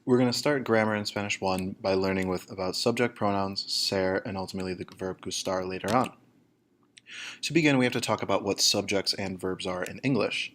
We're going to start grammar in Spanish 1 by learning about subject pronouns, ser, and ultimately the verb gustar later on. To begin, we have to talk about what subjects and verbs are in English.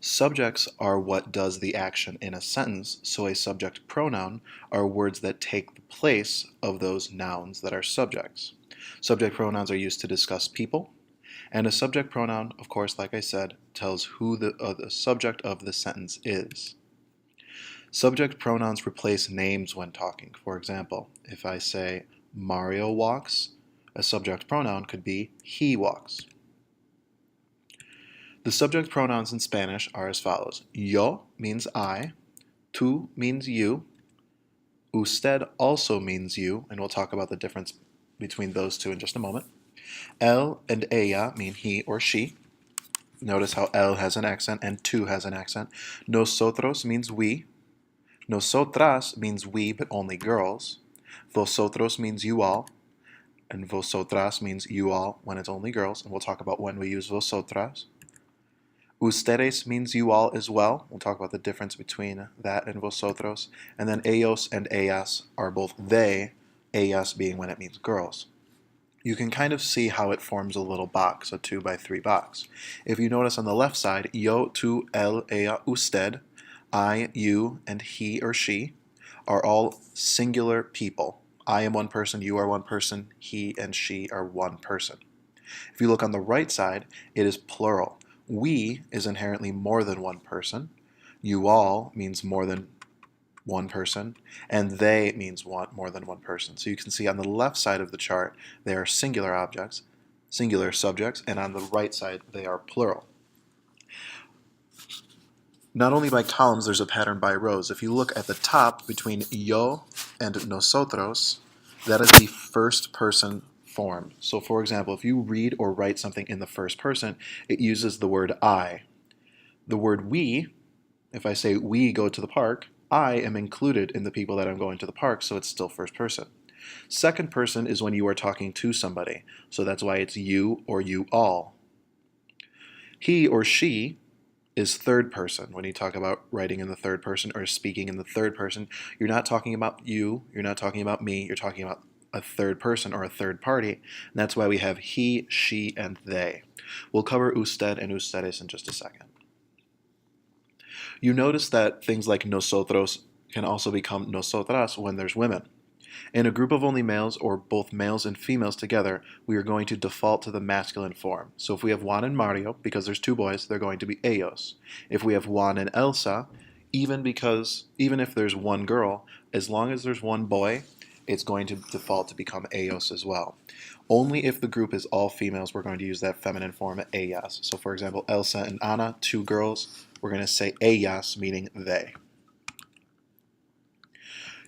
Subjects are what does the action in a sentence, so a subject pronoun are words that take the place of those nouns that are subjects. Subject pronouns are used to discuss people, and a subject pronoun, of course, like I said, tells who the subject of the sentence is. Subject pronouns replace names when talking. For example, if I say Mario walks, a subject pronoun could be he walks. The subject pronouns in Spanish are as follows. Yo means I, tú means you, usted also means you, and we'll talk about the difference between those two in just a moment. Él and ella mean he or she. Notice how él has an accent and tú has an accent. Nosotros means we. Nosotras means we, but only girls. Vosotros means you all. And vosotras means you all when it's only girls. And we'll talk about when we use vosotras. Ustedes means you all as well. We'll talk about the difference between that and vosotros. And then ellos and ellas are both they, ellas being when it means girls. You can kind of see how it forms a little box, a 2x3 box. If you notice on the left side, yo, tú, él, ella, usted, I, you, and he or she are all singular people. I am one person, you are one person, he and she are one person. If you look on the right side, it is plural. We is inherently more than one person. You all means more than one person, and they means more than one person. So you can see on the left side of the chart, they are singular objects, singular subjects, and on the right side, they are plural. Not only by columns, there's a pattern by rows. If you look at the top between yo and nosotros, that is the first person form. So for example, if you read or write something in the first person, it uses the word I. The word we, if I say we go to the park, I am included in the people that I'm going to the park, so it's still first person. Second person is when you are talking to somebody, so that's why it's you or you all. He or she is third person. When you talk about writing in the third person or speaking in the third person, you're not talking about you, you're not talking about me, you're talking about a third person or a third party, and that's why we have he, she, and they. We'll cover usted and ustedes in just a second. You notice that things like nosotros can also become nosotras when there's women. In a group of only males or both males and females together, we are going to default to the masculine form. So if we have Juan and Mario, because there's two boys, they're going to be ellos. If we have Juan and Elsa, even if there's one girl, as long as there's one boy, it's going to default to become ellos as well. Only if the group is all females, we're going to use that feminine form ellas. So for example, Elsa and Ana, two girls, we're going to say ellas, meaning they.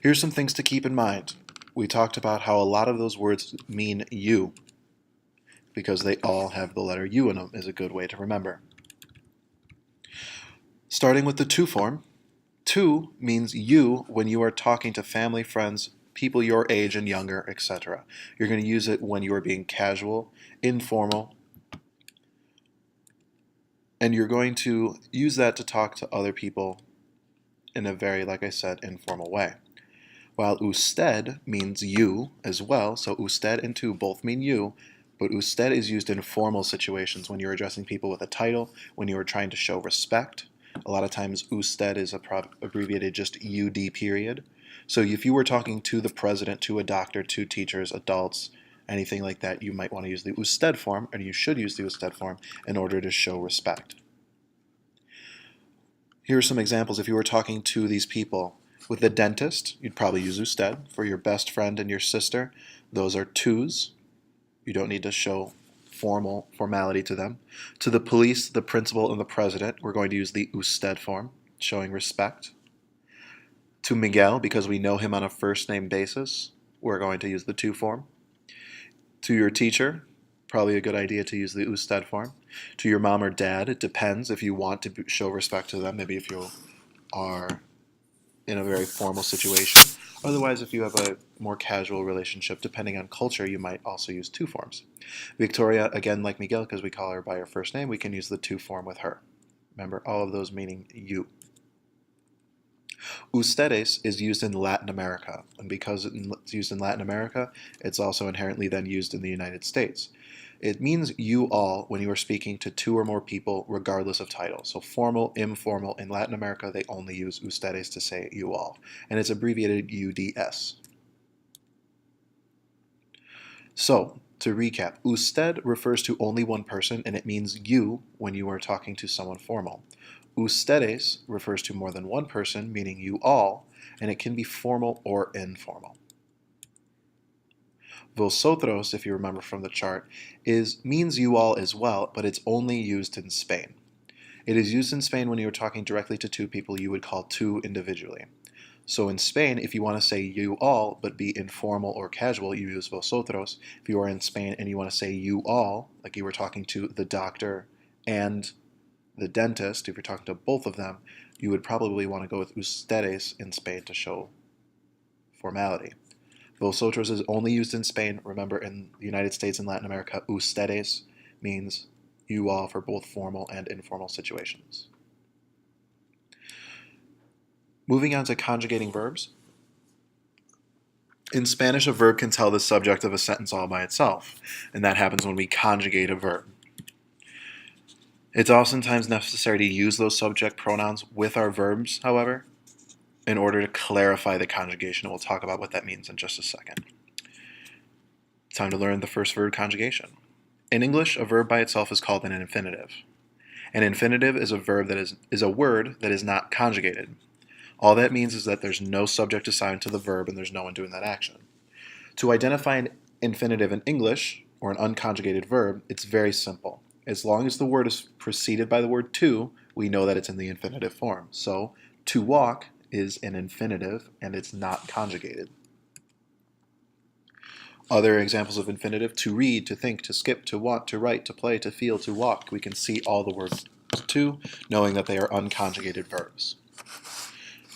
Here's some things to keep in mind. We talked about how a lot of those words mean you, because they all have the letter U in them, is a good way to remember. Starting with the to form, to means you when you are talking to family, friends, people your age and younger, etc. You're going to use it when you are being casual, informal, and you're going to use that to talk to other people in a very, like I said, informal way. While usted means you as well, so usted and tú both mean you, but usted is used in formal situations when you're addressing people with a title, when you are trying to show respect. A lot of times usted is abbreviated just UD period. So if you were talking to the president, to a doctor, to teachers, adults, anything like that, you might want to use the usted form, and you should use the usted form in order to show respect. Here are some examples. If you were talking to these people, with the dentist, you'd probably use usted. For your best friend and your sister, those are tus. You don't need to show formality to them. To the police, the principal, and the president, we're going to use the usted form, showing respect. To Miguel, because we know him on a first name basis, we're going to use the tu form. To your teacher, probably a good idea to use the usted form. To your mom or dad, it depends if you want to show respect to them, maybe if you are in a very formal situation. Otherwise, if you have a more casual relationship, depending on culture, you might also use tu forms. Victoria, again, like Miguel, because we call her by her first name, we can use the tu form with her. Remember, all of those meaning you. Ustedes is used in Latin America, and because it's used in Latin America, it's also inherently then used in the United States. It means you all when you are speaking to two or more people, regardless of title. So formal, informal, in Latin America, they only use ustedes to say you all, and it's abbreviated UDS. So, to recap, usted refers to only one person, and it means you when you are talking to someone formal. Ustedes refers to more than one person, meaning you all, and it can be formal or informal. Vosotros, if you remember from the chart, means you all as well, but it's only used in Spain. It is used in Spain when you are talking directly to two people you would call two individually. So in Spain, if you want to say you all, but be informal or casual, you use vosotros. If you are in Spain and you want to say you all, like you were talking to the doctor and the dentist, if you're talking to both of them, you would probably want to go with ustedes in Spain to show formality. Vosotros is only used in Spain. Remember, in the United States and Latin America, ustedes means you all for both formal and informal situations. Moving on to conjugating verbs. In Spanish, a verb can tell the subject of a sentence all by itself, and that happens when we conjugate a verb. It's oftentimes necessary to use those subject pronouns with our verbs, however, in order to clarify the conjugation. We'll talk about what that means in just a second. Time to learn the first verb conjugation. In English, a verb by itself is called an infinitive. An infinitive is a verb that is a word that is not conjugated. All that means is that there's no subject assigned to the verb and there's no one doing that action. To identify an infinitive in English, or an unconjugated verb, it's very simple. As long as the word is preceded by the word to, we know that it's in the infinitive form. So, to walk is an infinitive and it's not conjugated. Other examples of infinitive: to read, to think, to skip, to want, to write, to play, to feel, to walk. We can see all the words to, knowing that they are unconjugated verbs.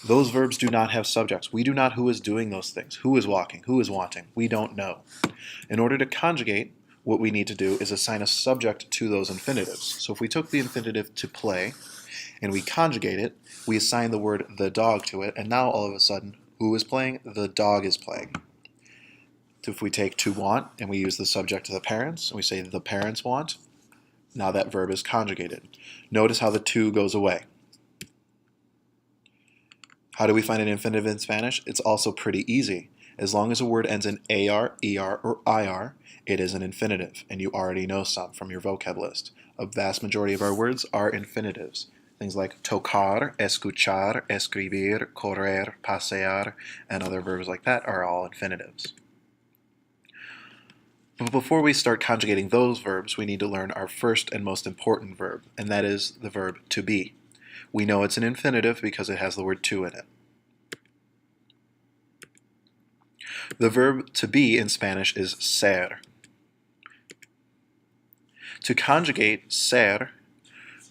Those verbs do not have subjects. We do not know who is doing those things. Who is walking? Who is wanting? We don't know. In order to conjugate, what we need to do is assign a subject to those infinitives. So if we took the infinitive to play and we conjugate it, we assign the word the dog to it, and now all of a sudden, who is playing? The dog is playing. If we take to want and we use the subject to the parents, and we say the parents want, now that verb is conjugated. Notice how the to goes away. How do we find an infinitive in Spanish? It's also pretty easy. As long as a word ends in AR, ER, or IR, it is an infinitive, and you already know some from your vocab list. A vast majority of our words are infinitives. Things like tocar, escuchar, escribir, correr, pasear, and other verbs like that are all infinitives. But before we start conjugating those verbs, we need to learn our first and most important verb, and that is the verb to be. We know it's an infinitive because it has the word to in it. The verb to be in Spanish is ser. To conjugate ser,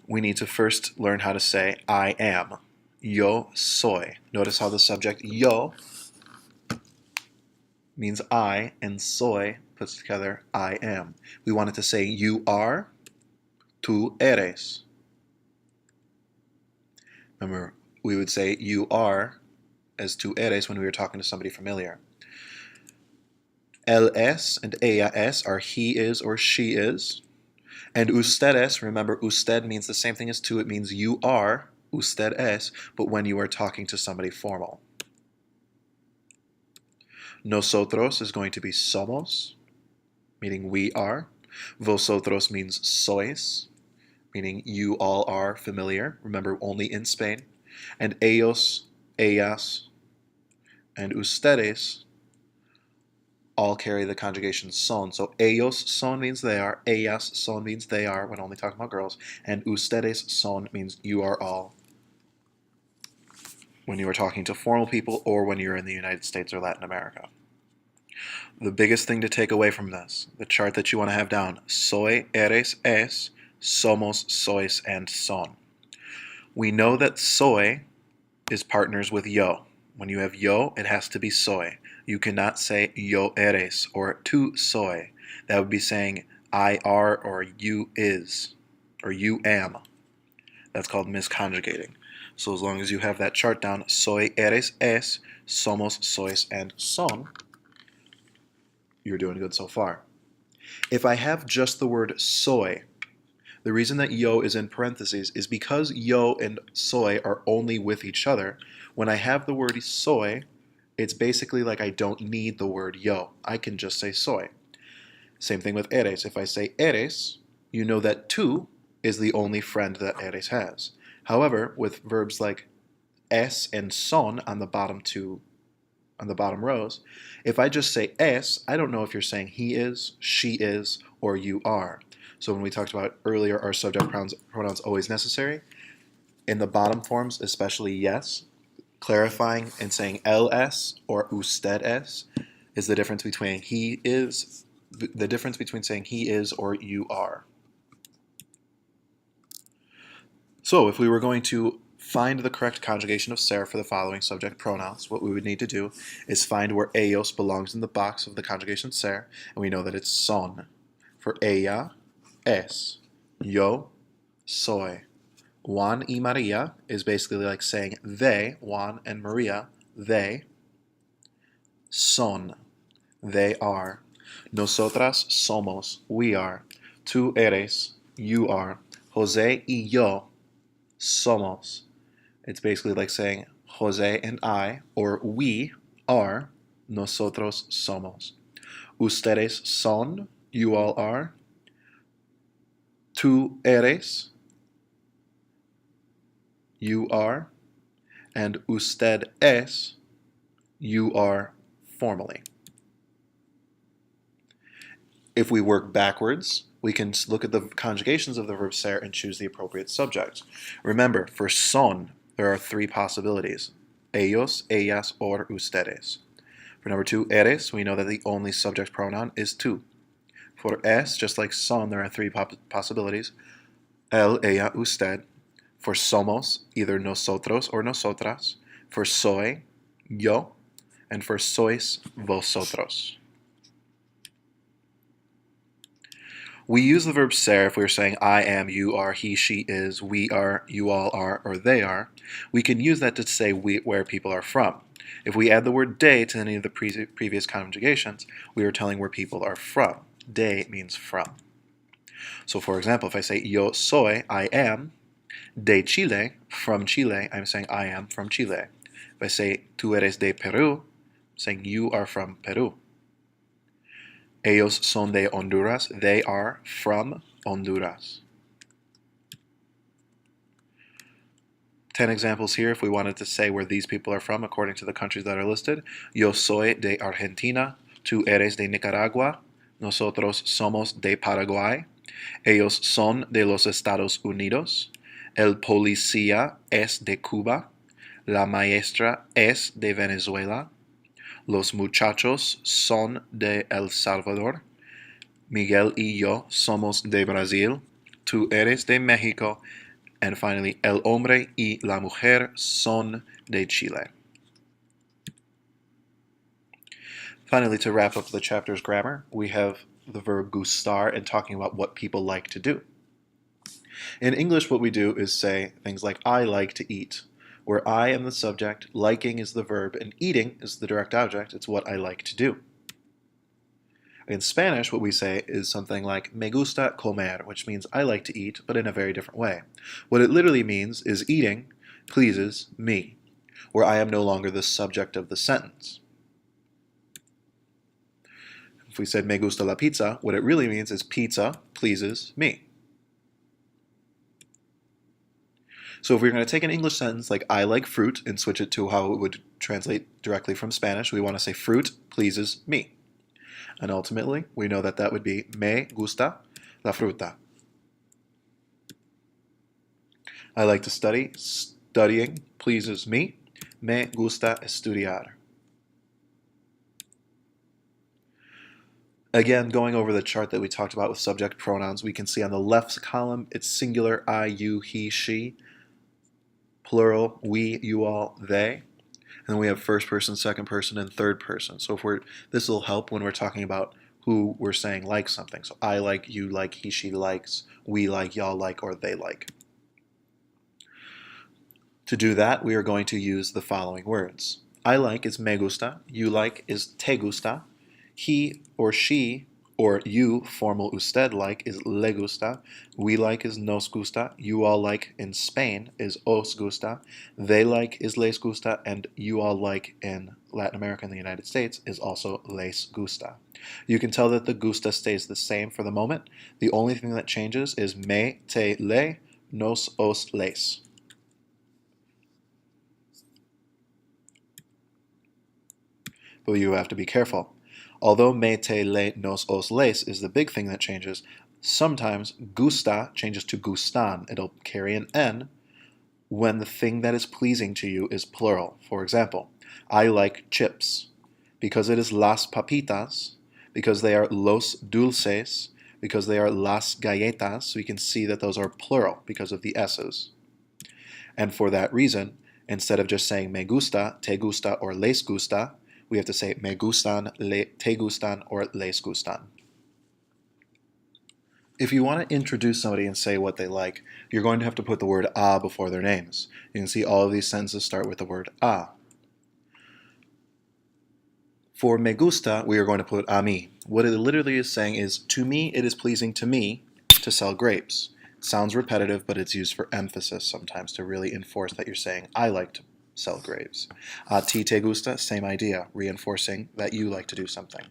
we need to first learn how to say I am. Yo soy. Notice how the subject yo means I, and soy puts together I am. We wanted to say you are, tú eres. Remember, we would say you are as tú eres when we were talking to somebody familiar. Él es and ella es are he is or she is. And ustedes, remember, usted means the same thing as tú. It means you are, usted es, but when you are talking to somebody formal. Nosotros is going to be somos, meaning we are. Vosotros means sois, meaning you all are familiar. Remember, only in Spain. And ellos, ellas, and ustedes all carry the conjugation son. So ellos son means they are, ellas son means they are when only talking about girls, and ustedes son means you are all when you are talking to formal people or when you're in the United States or Latin America. The biggest thing to take away from this, the chart that you want to have down: soy, eres, es, somos, sois, and son. We know that soy is partners with yo. When you have yo, it has to be soy. You cannot say yo eres or tú soy. That would be saying I are or you is or you am. That's called misconjugating. So as long as you have that chart down, soy, eres, es, somos, sois, and son, you're doing good so far. If I have just the word soy, the reason that yo is in parentheses is because yo and soy are only with each other. When I have the word soy, it's basically like I don't need the word yo. I can just say soy. Same thing with eres. If I say eres, you know that tú is the only friend that eres has. However, with verbs like es and son on the bottom rows, if I just say es, I don't know if you're saying he is, she is, or you are. So when we talked about earlier, are subject pronouns always necessary? In the bottom forms, especially yes, clarifying and saying ls or usted es is the difference between he is, the difference between saying he is or you are. So if we were going to find the correct conjugation of ser for the following subject pronouns, what we would need to do is find where ellos belongs in the box of the conjugation ser, and we know that it's son. For ella, es. Yo, soy. Juan y Maria is basically like saying they, Juan and Maria, they. Son, they are. Nosotras somos, we are. Tú eres, you are. Jose y yo somos. It's basically like saying Jose and I, or we are. Nosotros somos. Ustedes son, you all are. Tú eres, you are. And usted es, you are formally. If we work backwards, we can look at the conjugations of the verb ser and choose the appropriate subject. Remember, for son, there are three possibilities: ellos, ellas, or ustedes. For number two, eres, we know that the only subject pronoun is tú. For es, just like son, there are three possibilities: él, ella, usted. For somos, either nosotros or nosotras. For soy, yo. And for sois, vosotros. We use the verb ser if we're saying I am, you are, he, she is, we are, you all are, or they are. We can use that to say where people are from. If we add the word de to any of the previous conjugations, we are telling where people are from. De means from. So for example, if I say yo soy, I am, de Chile, from Chile, I'm saying I am from Chile. If I say tú eres de Peru, I'm saying you are from Peru. Ellos son de Honduras, they are from Honduras. 10 examples here if we wanted to say where these people are from according to the countries that are listed. Yo soy de Argentina, tú eres de Nicaragua, nosotros somos de Paraguay, ellos son de los Estados Unidos, el policía es de Cuba, la maestra es de Venezuela, los muchachos son de El Salvador, Miguel y yo somos de Brasil, tú eres de México, and finally, el hombre y la mujer son de Chile. Finally, to wrap up the chapter's grammar, we have the verb gustar and talking about what people like to do. In English, what we do is say things like, I like to eat, where I am the subject, liking is the verb, and eating is the direct object. It's what I like to do. In Spanish, what we say is something like me gusta comer, which means I like to eat, but in a very different way. What it literally means is eating pleases me, where I am no longer the subject of the sentence. If we said me gusta la pizza, what it really means is pizza pleases me. So if we're going to take an English sentence like I like fruit and switch it to how it would translate directly from Spanish, we want to say fruit pleases me. And ultimately, we know that that would be me gusta la fruta. I like to study. Studying pleases me. Me gusta estudiar. Again, going over the chart that we talked about with subject pronouns, we can see on the left column, it's singular, I, you, he, she. Plural, we, you all, they. And then we have first person, second person, and third person. So this will help when we're talking about who we're saying likes something. So I like, you like, he, she likes, we like, y'all like, or they like. To do that, we are going to use the following words. I like is me gusta, you like is te gusta, he or she or you, formal usted like, is le gusta, we like is nos gusta, you all like in Spain is os gusta, they like is les gusta, and you all like in Latin America and the United States is also les gusta. You can tell that the gusta stays the same for the moment. The only thing that changes is me, te, le, nos, os, les. But you have to be careful. Although me, te, le, nos, os, les is the big thing that changes, sometimes gusta changes to gustan. It'll carry an N when the thing that is pleasing to you is plural. For example, I like chips. Because it is las papitas, because they are los dulces, because they are las galletas, so you can see that those are plural because of the S's. And for that reason, instead of just saying me gusta, te gusta, or les gusta, we have to say me gustan, te gustan, or les gustan. If you want to introduce somebody and say what they like, you're going to have to put the word a before their names. You can see all of these sentences start with the word a. For me gusta, we are going to put a mí. What it literally is saying is, to me, it is pleasing to me to sell grapes. It sounds repetitive, but it's used for emphasis sometimes to really enforce that you're saying, I like to sell grapes. A ti te gusta, same idea, reinforcing that you like to do something.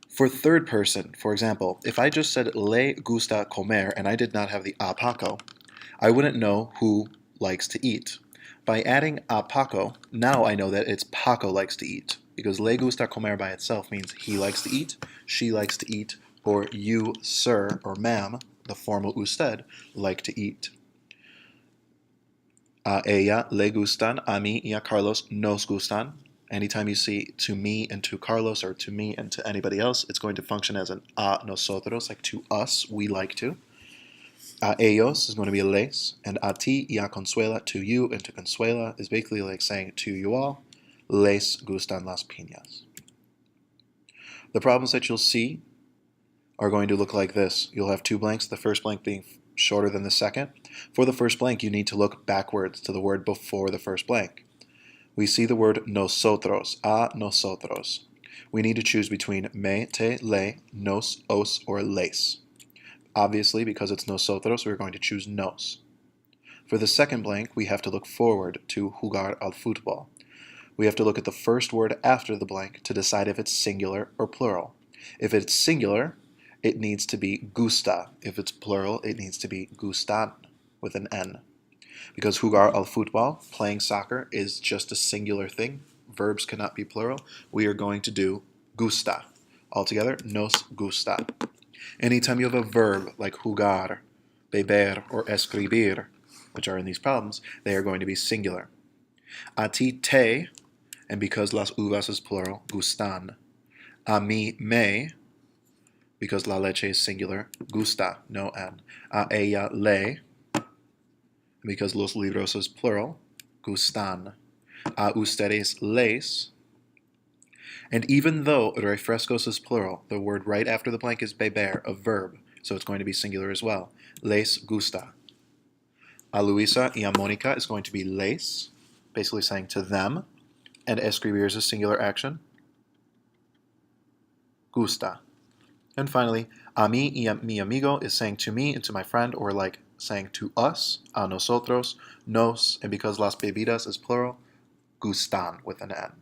For third person, for example, if I just said le gusta comer and I did not have the a Paco, I wouldn't know who likes to eat. By adding a Paco, now I know that it's Paco likes to eat, because le gusta comer by itself means he likes to eat, she likes to eat, or you, sir, or ma'am, the formal usted, like to eat. A ella le gustan, a mí y a Carlos nos gustan. Anytime you see to me and to Carlos, or to me and to anybody else, it's going to function as an a nosotros, like to us, we like to. A ellos is going to be a les, and a ti y a Consuela, to you and to Consuela, is basically like saying to you all, les gustan las piñas. The problems that you'll see are going to look like this. You'll have two blanks, the first blank being shorter than the second. For the first blank, you need to look backwards to the word before the first blank. We see the word nosotros, a nosotros. We need to choose between me, te, le, nos, os, or les. Obviously, because it's nosotros, we're going to choose nos. For the second blank, we have to look forward to jugar al fútbol. We have to look at the first word after the blank to decide if it's singular or plural. If it's singular, it needs to be gusta. If it's plural, it needs to be gustan with an N. Because jugar al fútbol, playing soccer, is just a singular thing. Verbs cannot be plural. We are going to do gusta. Altogether, nos gusta. Anytime you have a verb like jugar, beber, or escribir, which are in these problems, they are going to be singular. A ti te, and because las uvas is plural, gustan. A mí me, because la leche is singular, gusta, no N. A ella le, because los libros is plural, gustan. A ustedes les. And even though refrescos is plural, the word right after the blank is beber, a verb, so it's going to be singular as well. Les gusta. A Luisa y a Mónica is going to be les, basically saying to them, and escribir is a singular action. Gusta. And finally, a mí y a mi amigo is saying to me and to my friend, or like saying to us, a nosotros, nos, and because las bebidas is plural, gustan with an N.